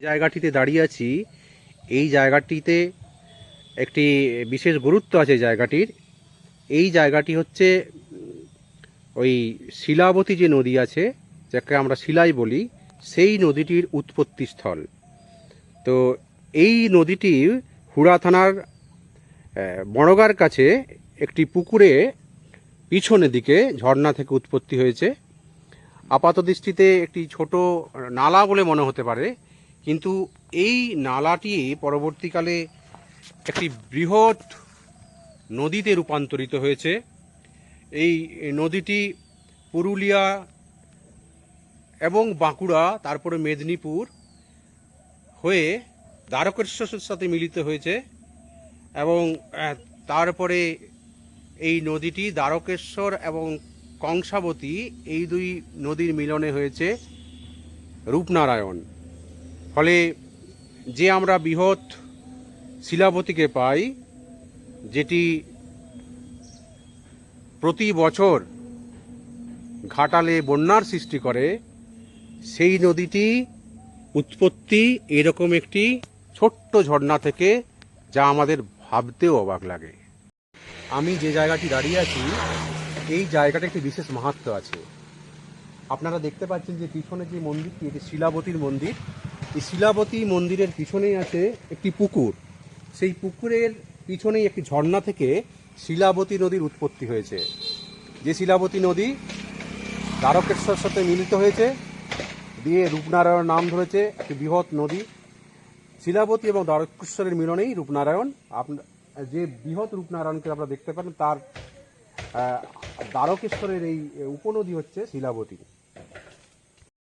জায়গাটিতে দাঁড়িয়ে আছি, এই জায়গাটিতে একটি বিশেষ গুরুত্ব আছে জায়গাটির। এই জায়গাটি হচ্ছে ওই শিলাবতী যে নদী আছে, যাকে আমরা শিলাই বলি, সেই নদীটির উৎপত্তি স্থল। তো এই নদীটি হুড়া থানার বড়গার কাছে একটি পুকুরে পিছনের দিকে ঝর্ণা থেকে উৎপত্তি হয়েছে। আপাত দৃষ্টিতে একটি ছোট নালা বলে মনে হতে পারে, কিন্তু এই নালাটি পরবর্তীকালে একটি বৃহৎ নদীতে রূপান্তরিত হয়েছে। এই নদীটি পুরুলিয়া এবং বাঁকুড়া, তারপরে মেদিনীপুর হয়ে দ্বারকেশ্বরের সাথে মিলিত হয়েছে এবং তারপরে এই নদীটি দ্বারকেশ্বর এবং কংসাবতী, এই দুই নদীর মিলনে হয়েছে রূপনারায়ণ। ফলে যে আমরা বৃহৎ শিলাবতীকে পাই, যেটি প্রতি বছর ঘাটালে বন্যার সৃষ্টি করে, সেই নদীটি উৎপত্তি এরকম একটি ছোট্ট ঝর্ণা থেকে, যা আমাদের ভাবতেও অবাক লাগে। আমি যে জায়গাটি দাঁড়িয়ে আছি, এই জায়গাটা একটি বিশেষ মাহাত্ম্য আছে। আপনারা দেখতে পাচ্ছেন যে পিছনে যে মন্দিরটি, এটি শিলাবতীর মন্দির। এই শিলাবতী মন্দিরের পিছনেই আছে একটি পুকুর। সেই পুকুরের পিছনেই একটি ঝর্ণা থেকে শিলাবতী নদীর উৎপত্তি হয়েছে। যে শিলাবতী নদী দ্বারকেশ্বরের সাথে মিলিত হয়েছে, দিয়ে রূপনারায়ণ নাম ধরেছে একটি বৃহৎ নদী। শিলাবতী এবং দ্বারকেশ্বরের মিলনেই রূপনারায়ণ। যে বৃহৎ রূপনারায়ণকে আমরা দেখতে পারেন, তার দ্বারকেশ্বরের এই উপনদী হচ্ছে শিলাবতী।